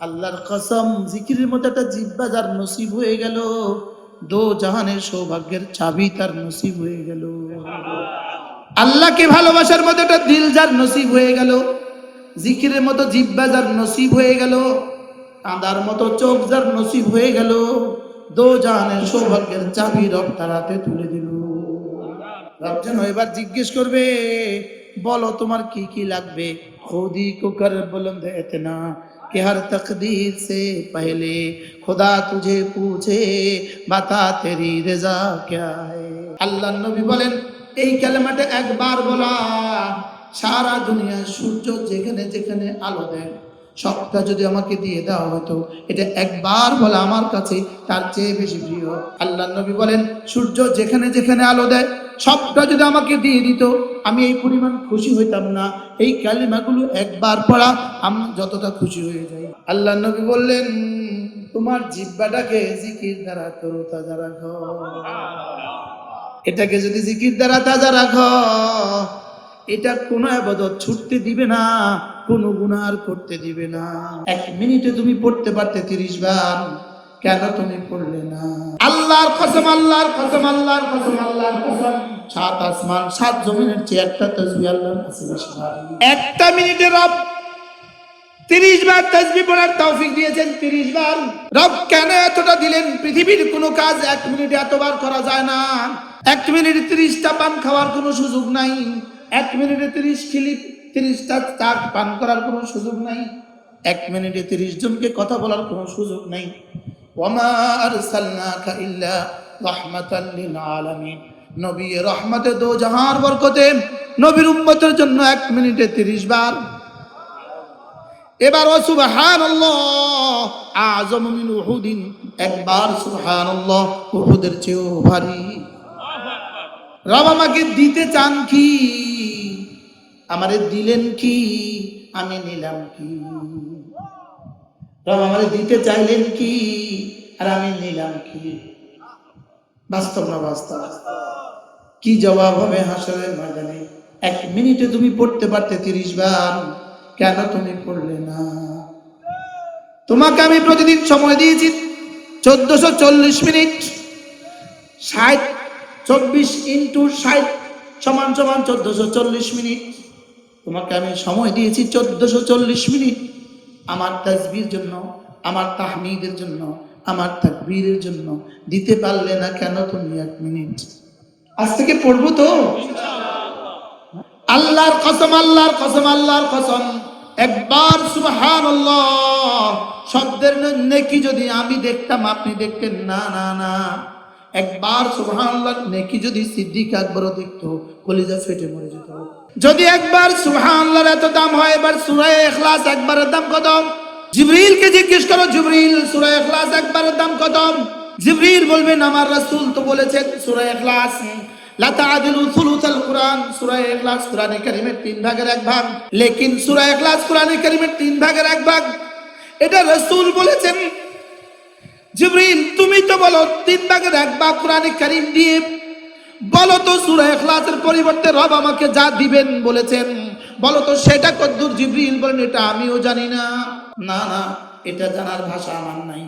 আল্লাহর কসম, জিকিরের মতো একটা জিহ্বা যার নসিব হয়ে গেল, দো জাহানের সৌভাগ্যের চাবি তার নসিব হয়ে গেল। আল্লাহকে ভালোবাসার মতো একটা দিল যার নসিব হয়ে গেল, জিকিরের মতো জিহ্বা যার নসিব হয়ে গেল, কাঁদার মতো চোখ যার নসিব হয়ে গেল, দো জাহানের সৌভাগ্যের চাবি রব তার হাতে তুলে দিল। রব যেন এবার জিজ্ঞেস করবে, বলো তোমার কি কি লাগবে। খুদি কো কর বুলন্দ ইতনা कि हर तकदीर से पहले खुदा तुझे पूछे बता तेरी रजा क्या है। আল্লাহ নবী বলেন, এই কালেমাটা একবার বলা সারা দুনিয়া সূর্য যেখানে যেখানে আলো দেয় সবটা যদি আমাকে দিয়ে দেওয়া হতো, এটা একবার বলা আমার কাছে তার চেয়ে বেশি প্রিয়। আল্লাহ নবী বলেন, সূর্য যেখানে যেখানে আলো দেয় সবটা যদি আমাকে দিয়ে দিত, আমি এই পরিমাণ খুশি হইতাম না। এই কালিমাগুলো একবার পড়া আমি যতটা খুশি হয়ে যাই। আল্লাহ নবী বললেন, তোমার জিহ্বাটাকে জিকির দ্বারা তরতাজা রাখো। এটাকে যদি জিকির দ্বারা তাজা রাখো, এটা কোনো ইবাদত ছুটতে দিবে না, কোনো গুনাহ করতে দিবে না। এক মিনিটে তুমি পড়তে পারতে 30 বার, কেন তুমি পড়লে না? আল্লাহর কসম, আল্লাহর কসম, আল্লাহর কসম, আল্লাহর কসম, 7 আসমান 7 জমিনের চেয়ে একটা তাসবিহ আল্লাহর কাছে বেশি ভারী। একটা মিনিটে রব 30 বার তাসবিহ পড়ার তৌফিক দিয়েছেন। 30 বার রব কেন এতটা দিলেন? পৃথিবীর কোনো কাজ 1 মিনিটে এতবার করা যায় না। 1 মিনিটে 30টা পান খাওয়ার কোনো সুযোগ নাই। 1 মিনিটে 30 খিলি 30টা চাক পান করার কোনো সুযোগ নাই। 1 মিনিটে 30 জনকে কথা বলার কোনো সুযোগ নাই। ওয়ামা আরসালনাকা ইল্লা রাহমাতাল লিল আলামিন। নবী রহমতে দো জাহার বরকতে নবীর উম্মতের জন্য 1 মিনিটে 30 বার। এবার সুবহানাল্লাহ আযম মিন উহুদিন, একবার সুবহানাল্লাহ উহুদের চেয়েও ভারী। রব আমাকে দিতে চান কি, আমারে দিলেন কি, আমি নিলাম কি? রব আমারে দিতে চাইলেন কি, আর আমি নিলাম কি? বাস্তব না বাস্তব? কি জবাব হবে হাসরের ময়দানে? 1 মিনিটে তুমি পড়তে পারতে 30 বার, কেন তুমি পড়লে না? তোমাকে আমি প্রতিদিন সময় দিয়েছি 1440 মিনিট। 60 24 × 60 সমান 1440 মিনিট। তোমাকে আমি সময় দিয়েছি 1440 মিনিট আমার তাসবিহের জন্য, আমার তাহমিদের জন্য, আমার তাকবীরের জন্য। দিতে পারলে না কেন তুমি 1 মিনিট? আজ থেকে পড়বো তো আল্লাহর কসম, আল্লাহর কসম, আল্লাহর কসম, একবার সুবহানাল্লাহ শব্দের নেকি যদি আমি দেখতাম আপনি দেখতেন না। না না, একবার সুবহানাল্লাহ নেকি যদি সিদ্দিক আকবরও দেখতো, কলিজা ফেটে মরে যেত। যদি একবার সুবহানাল্লাহর এত দাম হয়, এবার সূরা ইখলাস একবারের দাম কত? জিবরিলকে জিজ্ঞেস করো, জিবরিল সূরা ইখলাস একবারের দাম কত? জিবরিল বলবেন, আমার রাসূল তো বলেছেন সূরা ইখলাস লা তা'দিলু সুলুসাল কুরআন। সূরা ইখলাস কোরআনে কারীমের 3 ভাগের 1 ভাগ, লেকিন সূরা ইখলাস কোরআনে কারীমের 3 ভাগের 1 ভাগ। এটা রাসূল বলেছেন। জিবরিল তুমি তো বলো 3 ভাগের 1 ভাগ কোরআনে কারীম দিয়ে, বলো তো সূরা ইখলাসের পরিবর্তে রব আমাকে যা দিবেন বলেছেন, বলো তো সেটা কতদূর? জিবরিল বলেন, এটা আমিও জানি না। না না, এটা জানার ভাষা আমার নাই,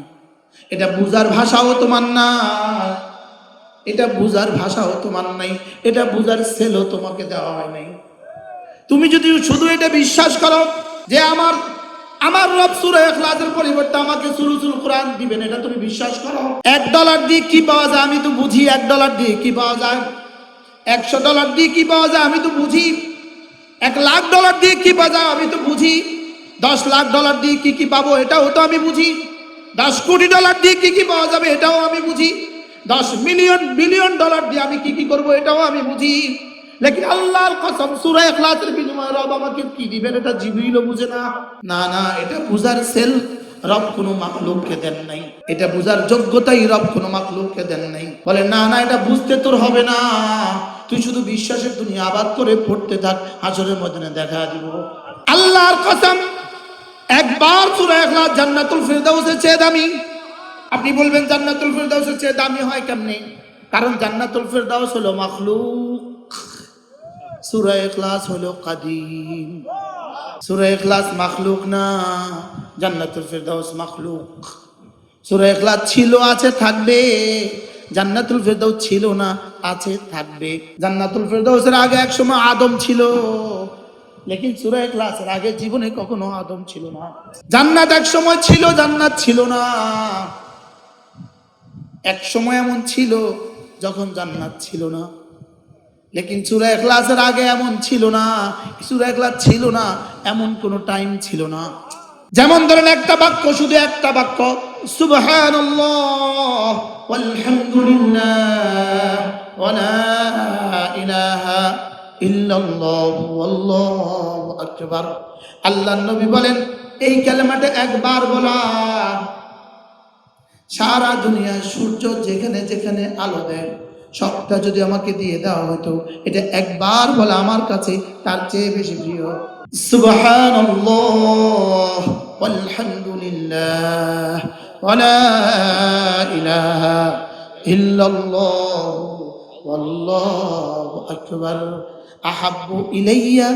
এটা বুঝার ভাষাও তোমার না, এটা বুঝার ভাষাও তোমার নাই, এটা বুঝার সেলও তোমাকে দেওয়া হয় নাই। তুমি যদি শুধু এটা বিশ্বাস করো যে আমার রব সূরা ইখলাসের পরিবর্তে আমাকে সুলুসুল কোরআন দিবেন, এটা তুমি বিশ্বাস করো। $1 দিয়ে কি পাওয়া যায় আমি তো বুঝি। $1 দিয়ে কি পাওয়া যায়? $100 দিয়ে কি পাওয়া যায় আমি তো বুঝি। $1,00,000 দিয়ে কি পাওয়া যায় আমি তো বুঝি। $10,00,000 দিয়ে কি কি পাবো এটাও তো আমি বুঝি। $10 কোটি দিয়ে কি কি পাওয়া যাবে এটাও আমি বুঝি। $10 বিলিয়ন দিয়ে আমি কি কি করবো এটাও আমি বুঝি। লেকিন আল্লাহর কসম সূরা ইখলাসের বিনিময়ে রব আমাকে কি দিবেন এটা জিবরিলও বুঝে না। না না, এটা বুঝার সেল রব কোনো মাখলুককে দেন নাই, এটা বুঝার যোগ্যতাই রব কোনো মাখলুককে দেন নাই। বলে না না, এটা বুঝতে তোর হবে না, তুই শুধু বিশ্বাসের দুনিয়া আবাদ করে পড়তে থাক, হাসরের ময়দানে দেখা দিব। আল্লাহর কসম, একবার সূরা ইখলাস জান্নাতুল ফিরদাউসের চেয়ে দামি। আপনি বলবেন জান্নাতুল ফিরদাউসের চেয়ে দামি হয় কেমনে? কারণ জান্নাতুল ফিরদাউস হলো মাখলুক, সূরা ইখলাস হলো কাদিম। সূরা ইখলাস মাখলুক না, জান্নাতুল ফেরদাউস মাখলুক। সূরা ইখলাস ছিল, আছে, থাকবে। জান্নাতুল ফেরদাউস ছিল না, আছে, থাকবে। জান্নাতুল ফেরদাউসের আগে এক সময় আদম ছিল, লেকিন সূরা ইখলাসের আগে জীবনে কখনো আদম ছিল না। জান্নাত এক সময় ছিল, জান্নাত ছিল না। এক সময় এমন ছিল যখন জান্নাত ছিল না, লেকিন সূরা ইখলাসের আগে এমন ছিল না, সূরা ইখলাস ছিল না এমন কোনো টাইম ছিল না। যেমন ধরেন একটা বাক্য, শুধু একটা বাক্য, সুবহানাল্লাহ ওয়ালহামদুলিল্লাহ ওয়া লা ইলাহা ইল্লাল্লাহু আল্লাহু আকবার। আল্লাহর নবী বলেন এই কালেমাটা একবার বলা সারা দুনিয়া সূর্য যেখানে যেখানে আলো দেয় সবটা যদি আমাকে দিয়ে দেওয়া হতো, এটা একবার বলা আমার কাছে তার চেয়ে বেশি প্রিয়। সুবহানাল্লাহ ওয়ালহামদুলিল্লাহ ওয়া লা ইলাহা ইল্লাল্লাহ ওয়াল্লাহু আকবার আহাব্বু ইলাইয়া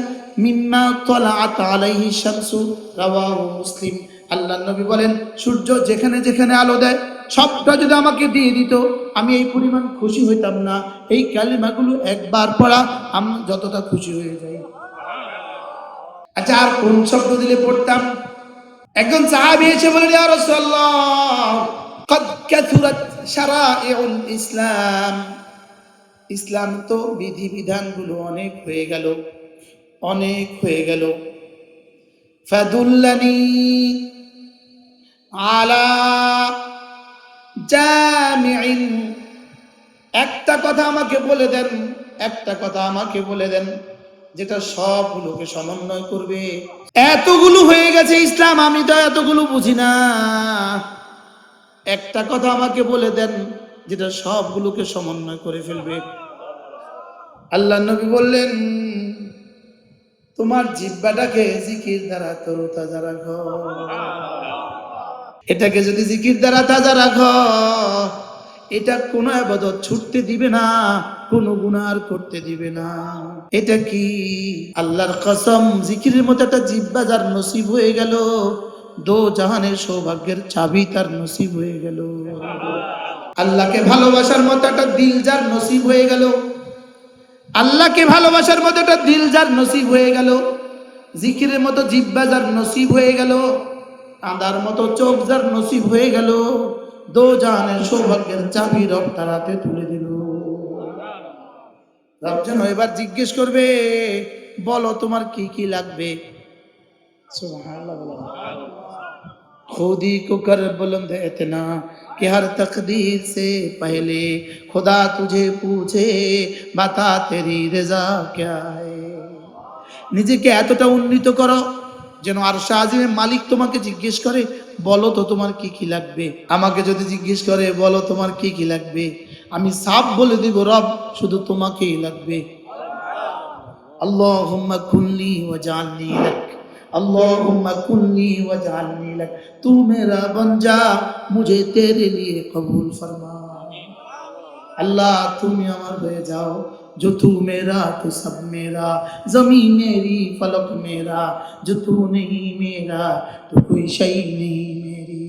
মিম্মা তালাআত আলাইহি শামসু, রাওয়াহু মুসলিম। আল্লাহর নবী বলেন সূর্য যেখানে যেখানে আলো দেয় সবটা যদি আমাকে দিয়ে দিত আমি এই পরিমাণ খুশি হইতাম না। এই কালিমাগুলো একবার পড়া আমি যতটা খুশি হয়ে যাই। আচ্ছা, আর কোন শব্দ দিলে পড়তাম? একজন সাহাবী এসে বলেন, ইয়া রাসূলুল্লাহ قد كثرت شرائع الاسلام, ইসলাম তো বিধিবিধানগুলো অনেক হয়ে গেল, অনেক হয়ে গেল। ফাদুল্লানি আলা জামিইন, একটা কথা আমাকে বলে দেন, একটা কথা আমাকে বলে দেন যেটা সবগুলোকে সমন্বয় করবে। এতগুলো হয়ে গেছে ইসলাম, আমি তো এতগুলো বুঝি না। একটা কথা আমাকে বলে দেন যেটা সবগুলোকে সমন্বয় করে ফেলবে। আল্লাহ নবী বললেন তোমার জিহ্বাটাকে জিকির দ্বারা তরতাজা রাখো। এটাকে যদি জিকির দ্বারা তাজা রাখো, এটা কোনো ইবাদত ছুটতে দিবে না, কোনো গুনাহ করতে দিবে না। এটা কি? আল্লাহর কসম, জিকিরের মতো একটা জিহ্বা যার নসিব হয়ে গেল, দো জাহানের সৌভাগ্যের চাবি তার নসিব হয়ে গেল। আল্লাহকে ভালোবাসার মতো একটা দিল যার নসিব হয়ে গেল, আল্লাহকে ভালোবাসার মতো একটা দিল যার নসিব হয়ে গেল, জিকিরের মতো জিহ্বা যার নসিব হয়ে গেল, আদার মতো চোখ যার নসিব হয়ে গেল, দো জাহানের সৌভাগ্যের চাবি রব তার হাতে তুলে দিল। রব যেন এবার জিজ্ঞেস করবে, বলো তোমার কি কি লাগবে। সুবহানাল্লাহ। खुदी को कर बुलंद इतना कि हर तकदीर से पहले खुदा तुझे पूछे बता तेरी रजा क्या है। নিজেকে এতটা উন্নীত করো যেন আরশে আজিমের মালিক তোমাকে জিজ্ঞেস করে, বলো তো তোমার কি কি লাগবে। আমাকে যদি জিজ্ঞেস করে বলো তোমার কি কি লাগবে, আমি সাফ বলে দিব রব শুধু তোমাকেই লাগবে। আল্লাহুম্মা কুল্লি ওয়াজআলনি লাক, अल्लाहुम्मा कुल्ली वजअलनी लक, तू मेरा बन जा मुझे तेरे लिए कबूल फरमा। अल्लाह तुम अमर हয়ে যাও, जो तू मेरा तो सब मेरा, जमीन मेरी फलक मेरा, जो तू नहीं मेरा तो कोई शै नहीं मेरी।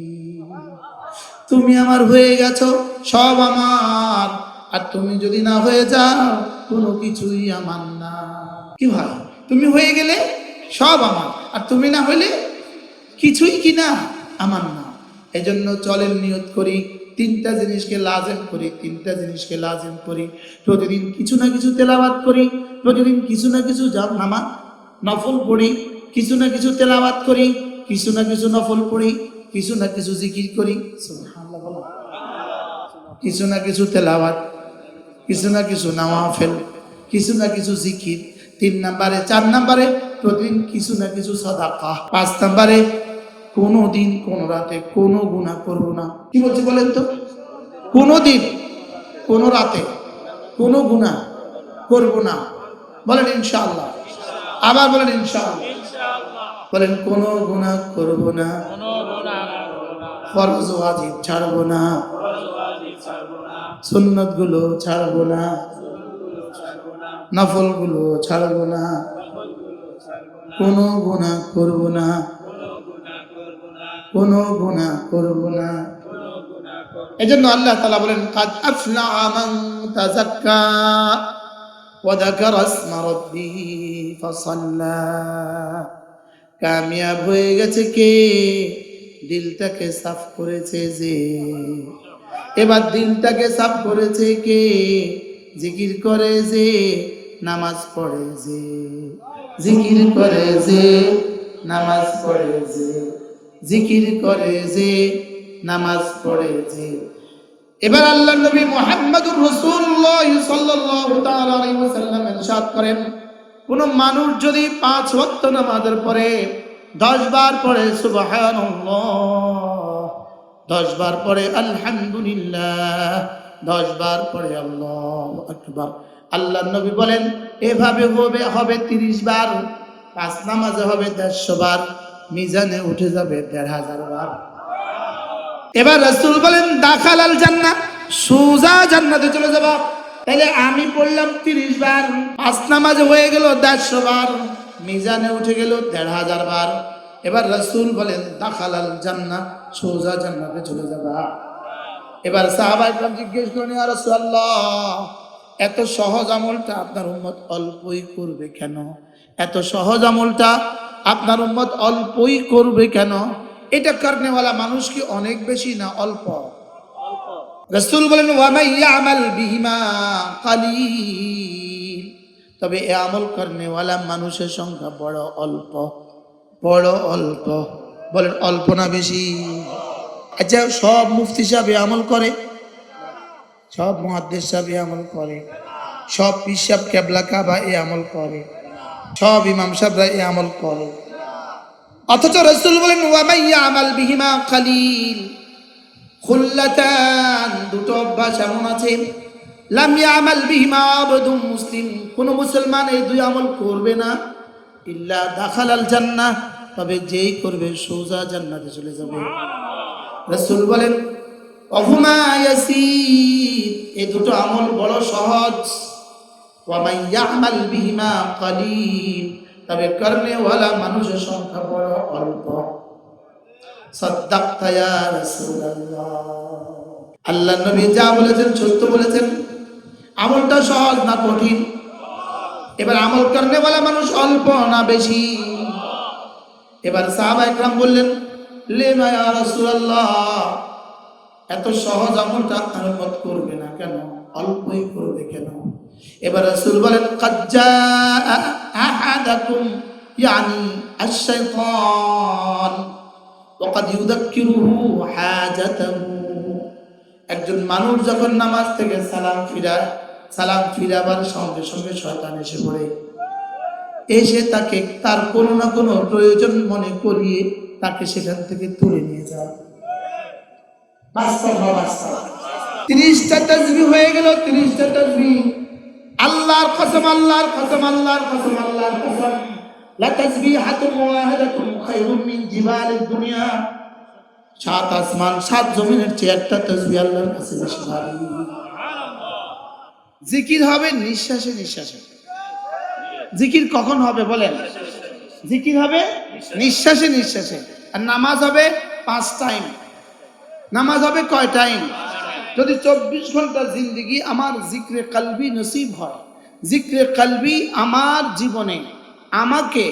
তুমি আমার হয়ে গেছো, সব আমার, আর তুমি যদি না হয়ে যাও কোনো কিছুই আমার না। কি ভাই, তুমি হয়ে গেলে সব আমার, আর তুমি না হইলে কিছুই কি না আমার না। এজন্য চলেন নিয়ত করি, তিনটা জিনিসকে লাজিম করি, তিনটা জিনিসকে লাজিম করি। প্রতিদিন কিছু না কিছু তেলাওয়াত করি, প্রতিদিন কিছু না কিছু নামাজ নফল পড়ি, কিছু না কিছু তেলাওয়াত করি, কিছু না কিছু নফল পড়ি, কিছু না কিছু জিকির করি। সুবহানাল্লাহ বলো। কিছু না কিছু তেলাওয়াত, কিছু না কিছু নওয়াফিল, কিছু না কিছু জিকির। 3 নম্বরে, 4 নম্বরে প্রতিদিন কিছু না কিছু সাদাকা। 5 নম্বরে কোনো দিন কোনো রাতে কোনো গুনাহ করব না। কি বলছি বলেন তো? কোনো দিন কোনো রাতে কোনো গুনাহ করব না। বলেন ইনশাআল্লাহ। আবার বলেন ইনশাআল্লাহ। বলেন কোনো গুনাহ করব না, ফরজ ওয়াজিব ছাড়ব না, সুন্নাত গুলো ছাড়ব না, নফল গুলো ছাড়ব না, কোনো গুনাহ করব না। কোনো গুনাহ করব না। এজন্য আল্লাহ তাআলা বলেন কাদ আফলাহা মান তাযাক্কা ওয়া যাকারা ইসমা রাব্বিহি ফাসাল্লা। কামিয়াব হয়ে গেছে কে? দিলটাকে সাফ করেছে যে। এবার দিলটাকে সাফ করেছে কে? জিকির করে যে, নামাজ পড়ে যে। জিকির করে যে, নামাজ পড়ে যে। জিকির করে যে, নামাজ পড়ে যে। এবার আল্লাহর নবী মুহাম্মদুর রাসূলুল্লাহ সাল্লাল্লাহু তাআলা আলাইহি ওয়াসাল্লাম ইরশাদ করেন, কোন মানুষ যদি 5 ওয়াক্ত নামাজের পরে 10 বার পড়ে সুবহানাল্লাহ, 10 বার পড়ে আলহামদুলিল্লাহ, 10 বার পড়ে আল্লাহু আকবার, আল্লাহর নবী বলেন এভাবে হবে 30 বার, 5 নামাজে হবে 150 বার, মিজানে উঠে যাবে 1500 বার। এবার রাসূল বলেন দাখালাল জান্নাহ, সোজা জান্নাতে চলে যাবা। তাহলে আমি পড়লাম 30 বার, 5 নামাজে হয়ে গেল 150 বার, মিজানে উঠে গেল 1500 বার। এবার রাসূল বলেন দাখালাল জান্নাহ, সোজা জান্নাতে চলে যাবা। এবার সাহাবায়ে কেরাম জিজ্ঞেস করেন ইয়া রাসূলুল্লাহ, এত সহজ আমলটা আপনার উম্মত অল্পই করবে কেন? এত সহজ আমলটা আপনার উম্মত অল্পই করবে কেন? এটা করনেওয়ালা মানুষ কি অনেক বেশি না অল্প? রাসূল বলেন ওয়া মান ইয়ামাল বিহিমা কালিল, তবে এই আমল করনেওয়ালা মানুষের সংখ্যা বড় অল্প, বড় অল্প। বলেন অল্প না বেশি? আচ্ছা সব মুফতি সাহেব এই আমল করে? সব মুহাদ্দিস সাহেব এই আমল করে? সব পীর সাহেব কেবলা কাবা এই আমল করে? সব ইমাম সাহেবরা এই আমল করে? অথচ রাসূল বলেন ওয়া মান ইয়ামাল বিহিমা কালিল, খুল্লাতান, দুটো অভ্যাস এমন আছে লাম ইয়ামাল বিহিমা আবদুম মুসলিম, কোন মুসলমান এই দুই আমল করবে না, ইল্লা দাখালাল জান্নাহ, তবে যেই করবে সোজা জান্নাতে চলে যাবে। রাসূল বলেন ওহুমা ইয়াসির, এই দুটো আমল বড় সহজ। ওয়া মান ইয়ামাল বিহিমা কালিল, তবে করনেওয়ালা মানুষের সংখ্যা বড় অল্প। সাদ্দাকতা ইয়া রাসূলুল্লাহ, আল্লাহ নবী যা বলেছেন সত্য বলেছেন। আমলটা সহজ না কঠিন? এবার আমল করনেওয়ালা মানুষ অল্প না বেশি? এবার সাহাবায়ে কেরাম বললেন লিমা ইয়া রাসূলুল্লাহ, এত সহজ আমলটা আপনার উম্মত করবে না কেন, অল্পই করবে কেন? এবার রাসূল বলেন কাদ জাআ আহাদাকুম ইয়ানি আশ-শাইতান ওয়া কাদ ইউযাক্কিরুহু হাজাতাহু, একজন মানুষ যখন নামাজ থেকে সালাম ফিরাবার সঙ্গে সঙ্গে শয়তান এসে পড়ে, এসে তাকে তার কোনো না কোনো প্রয়োজন মনে করিয়ে তাকে সেখান থেকে তুলে নিয়ে যায়। বাস্তব 30টা তাসবিহ হয়ে গেল, 30টা তাসবিহ। আল্লাহর কসম, আল্লাহর কসম, আল্লাহর কসম, আল্লাহর কসম, লা তাসবিহাতুন ওয়াহিদাতুন খায়রুম মিন জিবালিদ দুনিয়া, 7 আসমান 7 জমিনের চেয়ে একটা তাসবিহ আল্লাহর কাছে বেশি ভারী। জিকির হবে নিঃশ্বাসে নিঃশ্বাসে। জিকির কখন হবে বলেন? জিকির হবে নিঃশ্বাসে নিঃশ্বাসে। আর নামাজ হবে 5 টাইম। নামাজ হবে কয় টাইম? যদি 24 ঘন্টা জিন্দেগি আমার জিক্রে কলবি নসিব হয়, জিক্রে কলবি আমার জীবনে আমাকে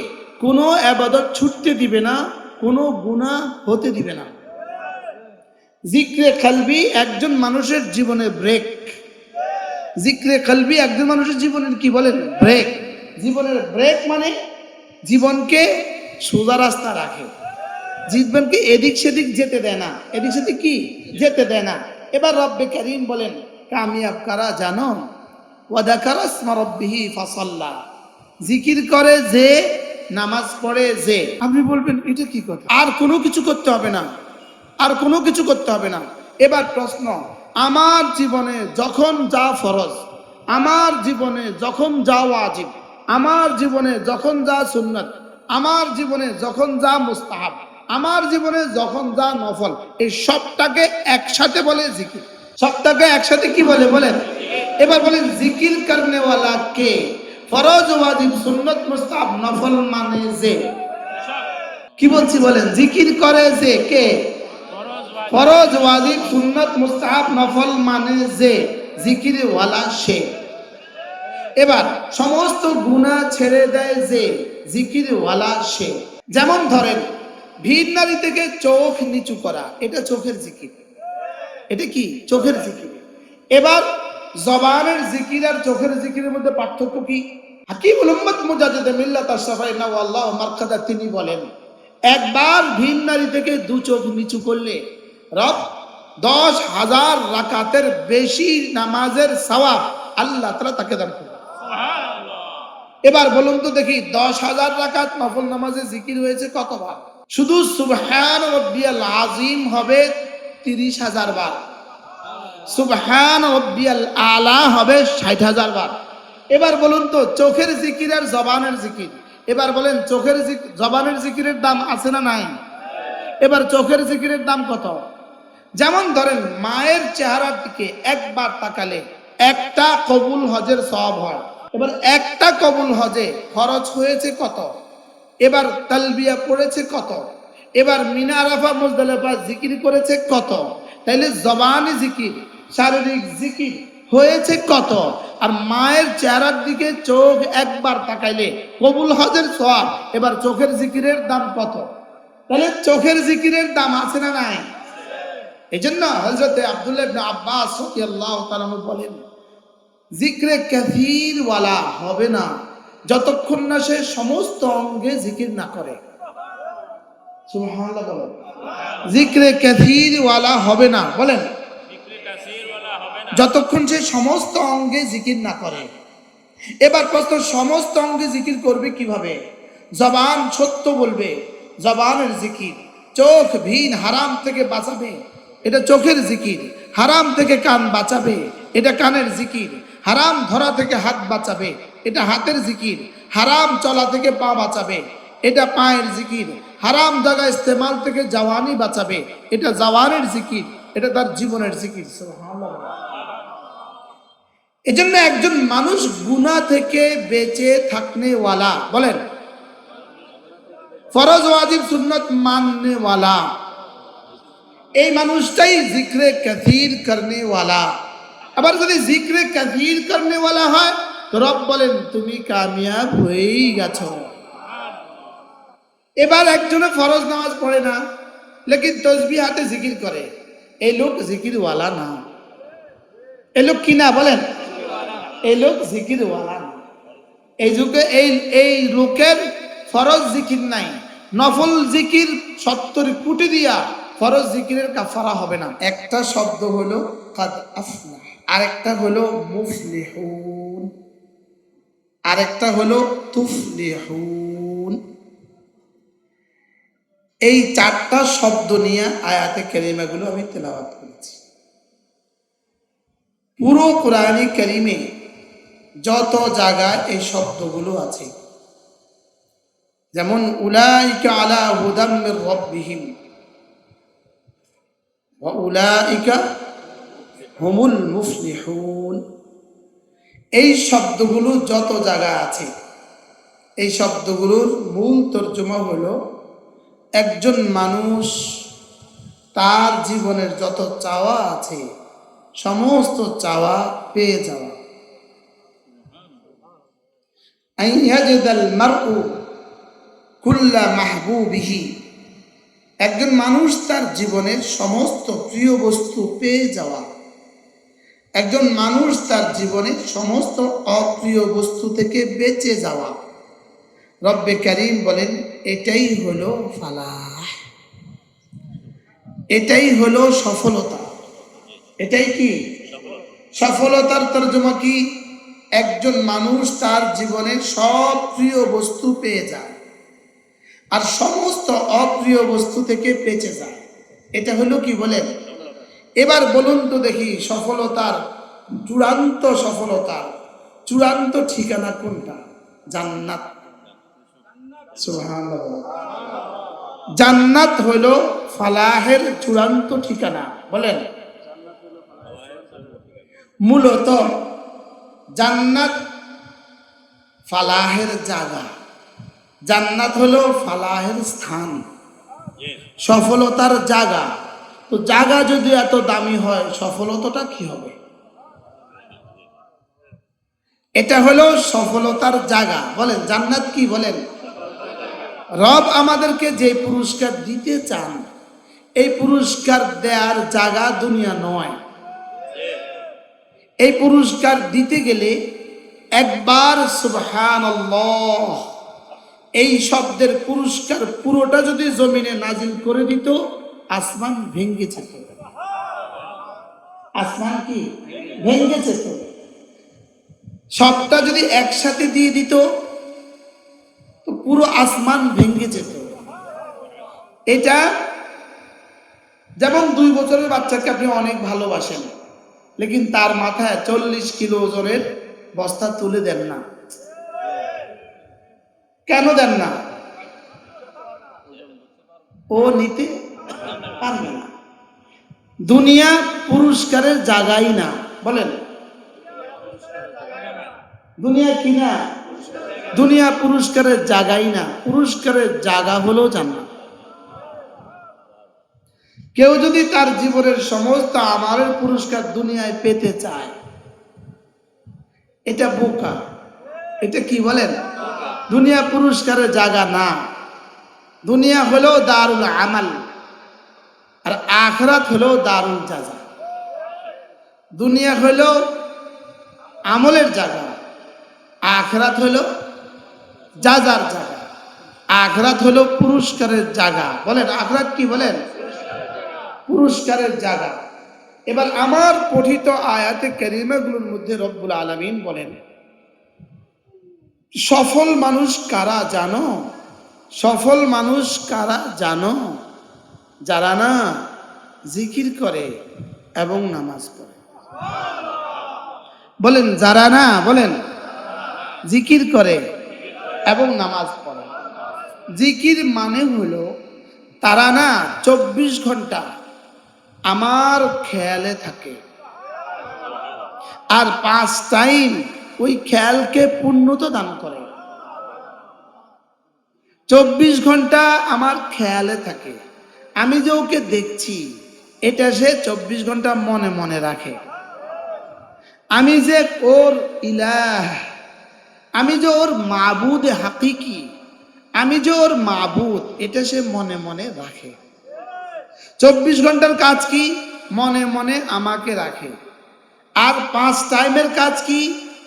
কোনো ইবাদত ছুটতে দিবে না, কোনো গুনাহ হতে দিবে না। জিক্রে কলবি একজন মানুষের জীবনে ব্রেক। জিক্রে কলবি একজন মানুষের জীবনের কি বলেন? ব্রেক। জীবনের ব্রেক মানে জীবনকে সোজা রাস্তা রাখে, জীবনকে এদিক সেদিক যেতে দেয় না, এদিক সেদিক কি যেতে দেয় না। এবার রব্বে কারীম বলেন কামিয়াব কারা জানো? ওয়া যাকারা ইসমা রাব্বিহি ফাসাল্লা, জিকির করে যে, নামাজ পড়ে যে। আপনি বলবেন এটা কি কথা? আর কোনো কিছু করতে হবে না, আর কোনো কিছু করতে হবে না। এবার প্রশ্ন, আমার জীবনে যখন যা ফরজ, আমার জীবনে যখন যা ওয়াজিব, আমার জীবনে যখন যা সুন্নাত, আমার জীবনে যখন যা মুস্তাহাব, আমার জীবনে যখন যা নফল, এই সবটাকে একসাথে বলে জিকির। সবটাকে একসাথে কি বলে বলেন? এবার বলেন জিকির করনেওয়ালা কে? ফরজ ওয়াজিব সুন্নাত মুস্তাহাব নফল মানে যে। কি বলছি বলেন? জিকির করে যে কে? ফরজ, ওয়াজিব, সুন্নাত, মুস্তাহাব, নফল মানে যে জিকির ওয়ালা সে। এবার সমস্ত গুনাহ ছেড়ে দেয় যে জিকির ওয়ালা সে। যেমন ধরেন ভিড় নারী থেকে চোখ নিচু করা, এটা চোখের জিকির। এটা কি? চোখের জিকির। এবার জবানের জিকির আর চোখের জিকিরের মধ্যে পার্থক্য কি? হাকিমুল উম্মত মুজাদ্দিদ মিল্লাত আশ-শাফাঈনা ওয়াল্লাহু মারকাদা তিনি বলেন, একবার ভিন নারী থেকে দু চোখ নিচু করলে রব 10,000 রাকাতের বেশি নামাজের সওয়াব আল্লাহ তাআলা তাকে দান করবেন। এবার বলুন তো দেখি 10,000 রাকাত নফল নামাজে জিকির হয়েছে কতবার? শুধু সুবহান রাব্বিয়াল আযীম হবে 30,000 বার, সুবহান রাব্বিয়াল আলা হবে 60,000 বার। এবার বলুন তো চোখের জিকির আর জবানের জিকির, এবার বলেন চোখের জবানের জিকিরের দাম আছে না নাই? এবার চোখের জিকিরের দাম কত? যেমন ধরেন মায়ের চেহারার দিকে একবার তাকালে একটা কবুল হজের সওয়াব হয়। এবার একটা কবুল হজে খরচ হয়েছে কত? এবার তালবিয়া পড়েছে কত? এবার মিনা আরাফা মুজদালিফা জিকির করেছে কত? তাইলে জবানি জিকির, শারীরিক জিকির হয়েছে কত? আর মায়ের চেহারার দিকে চোখ একবার তাকাইলে কবুল হজের সওয়াব। এবার চোখের জিকিরের দাম কত? তাহলে চোখের জিকিরের দাম আছে না নাই? এই জন্য হযরতে আব্দুল্লাহ ইবনে আব্বাস রাদিয়াল্লাহু তাআলা বলেন, জিক্রে কাসীর ওয়ালা হবে না যতক্ষণ না সে সমস্ত অঙ্গে জিকির না করে। সুবহানাল্লাহ বলেন। জিক্রে কাসীর ওয়ালা হবে না, বলেন, যতক্ষণ সে সমস্ত অঙ্গে জিকির না করে। এবার প্রশ্ন, সমস্ত অঙ্গে জিকির করবে কিভাবে? জবান সত্য বলবে, জবানের জিকির। চোখ ভিন হারাম থেকে বাঁচাবে, এটা চোখের জিকির। হারাম থেকে কান বাঁচাবে, এটা কানের জিকির। হারাম ধরা থেকে হাত বাঁচাবে, এটা হাতের জিকির। হারাম চলা থেকে পা বাঁচাবে, এটা পায়ের জিকির। হারাম জায়গা ইস্তেমাল থেকে জওয়ানি বাঁচাবে, এটা জওয়ানের জিকির, এটা তার জীবনের জিকির। সুবহানাল্লাহ। এজন্য একজন মানুষ গুনাহ থেকে বেঁচে থাকনে ওয়ালা, বলেন, ফরজ ওয়াজিব সুন্নাত মাননে ওয়ালা, এই মানুষটাই জিক্রে কাসীর করনে ওয়ালা। আবার যদি জিক্রে কাসীর করনে ওয়ালা হয় তো রব বলেন তুমি কামিয়াব হয়েই গেছো। এবার একজনে ফরজ নামাজ পড়ে না লেকিন তসবিহ হাতে জিকির করে, এই লোক জিকির ওয়ালা না। এই লোক কি না? বলেন, এই লোক জিকির ওয়ালা না। এই যুগে এই লোকের ফরজ জিকির নাই, নফল জিকির 70 কোটি দিয়া ফরজ জিকিরের কাফারা হবে না। একটা শব্দ হলো কাদ আফলাহ, আরেকটা হলো মুফলিহুন, আরেকটা হলো তুফলিহুন। এই 4টা শব্দ নিয়ে আয়াতে কারিমাগুলো আমি তেলাওয়াত করেছি। পুরো কোরআনে কারিমে যত জায়গায় এই শব্দগুলো আছে, যেমন উলাইকা আলা হুদাম মির রাব্বিহিম ওয়া উলাইকা হুমুল মুফলিহুন, এই শব্দগুলো যত জায়গায় আছে, এই শব্দগুলোর মূল তর্জমা হলো একজন মানুষ তার জীবনের যত চাওয়া আছে সমস্ত চাওয়া পেয়ে যাওয়া। আইয়াজিদাল মারউ কুল্লা মাহবুবিহি, একজন মানুষ তার জীবনের সমস্ত প্রিয় বস্তু পেয়ে যাওয়া। একজন মানুষ তার জীবনের সমস্ত অপ্রিয় বস্তু থেকে বেঁচে যাওয়া। রব্বে কারীম বলেন এটাই হলো ফালাহ, এটাই হলো সফলতা। এটাই কি সফলতার তর্জমা? কি? একজন মানুষ তার জীবনের সব প্রিয় বস্তু পেয়ে যায় আর সমস্ত অপ্রিয় বস্তু থেকে বেঁচে যায়। এটা হলো কি বলেন? এবার বলুন তো দেখি সফলতার চূড়ান্ত ঠিকানা কোনটা? জান্নাত। সুবহানাল্লাহ। জান্নাত হলো ফালাহের চূড়ান্ত ঠিকানা, বলেন। মূলত জান্নাত ফালাহের জায়গা, জান্নাত হলো ফালাহের স্থান। সফলতার জায়গা। তো জায়গা যদি এত দামি হয়, সফলতাটা কি হবে? এটা হলো সফলতার জায়গা। বলেন জান্নাত কি? বলেন রব আমাদেরকে যে পুরস্কার দিতে চান, এই পুরস্কার দেওয়ার জায়গা দুনিয়া নয়। এই পুরস্কার দিতে গেলে একবার সুবহানাল্লাহ এই শব্দের পুরস্কার পুরোটা যদি জমিনে নাজিল করে দিত, আসমান ভেঙে যেত। আসমান কি ভেঙে যেত? সবটা যদি একসাথে দিয়ে দিত, তো পুরো আসমান ভেঙে যেত। এটা যেমন 2 বছরের বাচ্চাকে আপনি অনেক ভালোবাসেন, লেকিন তার মাথায় 40 কিলো ওজনের বস্তা তুলে দেন না। কেন দেন না? ও নিতে পারবে না। দুনিয়া পুরস্কারের জায়গাই না। বলেন দুনিয়া কি না? দুনিয়া পুরস্কারের জায়গাই না। পুরস্কারের জায়গা হলো জান্নাত। কেউ যদি তার জীবনের সমস্ত আমলের পুরস্কার দুনিয়ায় পেতে চায়, এটা বোকা। এটা কি বলেন? দুনিয়া পুরস্কারের জায়গা না। দুনিয়া হলো দারুল আমাল, আর আখিরাত হলো দারুল জাযা। দুনিয়া হলো আমলের জায়গা, আখিরাত হলো জাযার জায়গা। আখিরাত হলো পুরস্কারের জায়গা। বলেন আখিরাত কি? বলেন পুরস্কারের জায়গা। এবার আমার পঠিত আয়াতে কারিমাগুলোর মধ্যে রব্বুল আলামিন বলেন, সফল মানুষ কারা জানো? সফল মানুষ কারা জানো? যারা না জিকির করে এবং নামাজ পড়ে। বলেন যারা না, বলেন জিকির করে এবং নামাজ পড়ে। জিকির মানে হলো তারা না 24 ঘন্টা আমার খেয়ালে থাকে, আর 5 টাইম ওই খেয়ালকে পূর্ণতা দান করে। 24 ঘন্টা আমার খেয়ালে থাকে। আমি যে ওকে দেখছি, এটা সে 24 ঘন্টা মনে মনে রাখে। আমি যে ওর ইলাহ, আমি যে ওর মাবুদ হাকিকি, আমি যে ওর মাবুদ, এটা সে মনে মনে রাখে। 24 ঘন্টার কাজ কি? মনে মনে আমাকে রাখে। আর 5 টাইমের কাজ কি?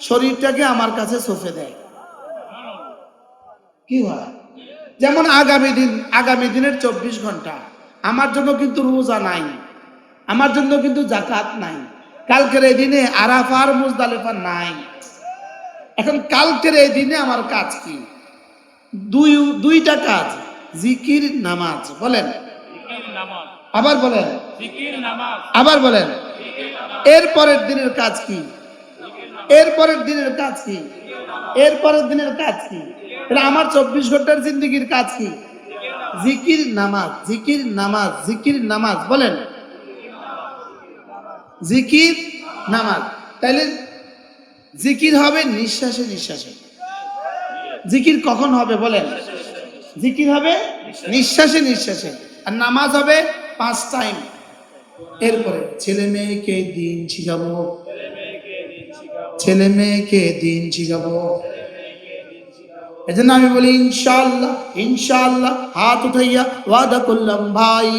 শরীরটাকে আমার কাছে সঁপে দেয়। কি হয়? যেমন আগামী দিনের 24 ঘন্টা আমার জন্য কিন্তু রোজা নাই, আমার জন্য কিন্তু যাকাত নাই, কালকের এই দিনে আরাফা আর মুজদালিফা নাই। এখন কালকের এই দিনে আমার কাজ কি? দুইটা কাজ, জিকির নামাজ। বলেন আবার বলেন, আবার বলেন। এর পরের দিনের কাজ কি? এর পরের দিনের কাজ কি? এর পরের দিনের কাজ কি? এটা আমার 24 ঘন্টার জিন্দগির কাজ কি? জিকির নামাজ, জিকির নামাজ, জিকির নামাজ। বলেন জিকির নামাজ। তাইলে জিকির হবে নিঃশ্বাসে নিঃশ্বাসে। জিকির কখন হবে? বলেন জিকির হবে নিঃশ্বাসে নিঃশ্বাসে। আর নামাজ হবে 5 টাইম। এরপরে ছেলে মেয়েকে দিন শিখাবো, ছেলে মেয়েকে দিন শিখাবো। এজন্য আমি বলি ইনশাআল্লাহ, ইনশাআল্লাহ হাত উঠাইয়া ওয়াদা করলাম ভাই,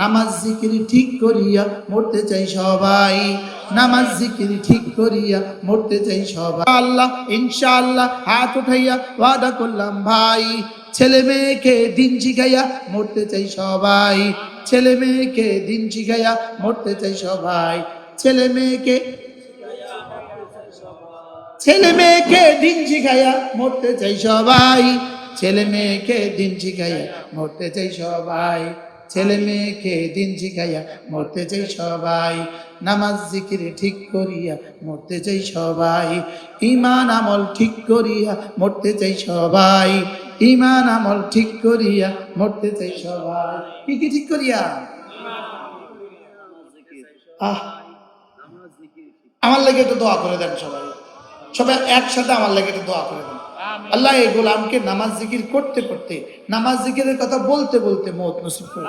নামাজ জিকির ঠিক করিয়া মরতে চাই সবাই। নামাজ জিকির ঠিক করিয়া মরতে চাই সবাই। আল্লাহ ইনশাআল্লাহ হাত উঠাইয়া ওয়াদা করলাম ভাই, ছেলে মেয়েকে দিন শিখাইয়া মরতে চাই সবাই। ছেলে মেয়েকে দিন শিখাইয়া মরতে চাই সবাই। ছেলে মেয়েকে দিন শিখাইয়া মরতে চাই সবাই। ছেলে মেয়েকে দিন শিখাইয়া মরতে চাই সবাই। ছেলে মেয়েকে দিন শিখাইয়া মরতে চাই সবাই। নামাজ জিকির ঠিক করিয়া মরতে চাই সবাই। ঈমান আমল ঠিক করিয়া মরতে চাই সবাই। ঈমান আমল ঠিক করিয়া মরতে চাই সবাই। কি কি ঠিক করিয়া? আমার লাগে একটু দোয়া করে দেন সবাই। সবাই একসাথে আমার লাগে একটু দোয়া করে দেন। আল্লাহ এই গোলামকে নামাজ জিকির করতে করতে, নামাজ জিকিরের কথা বলতে বলতে মওত নসিব করুন।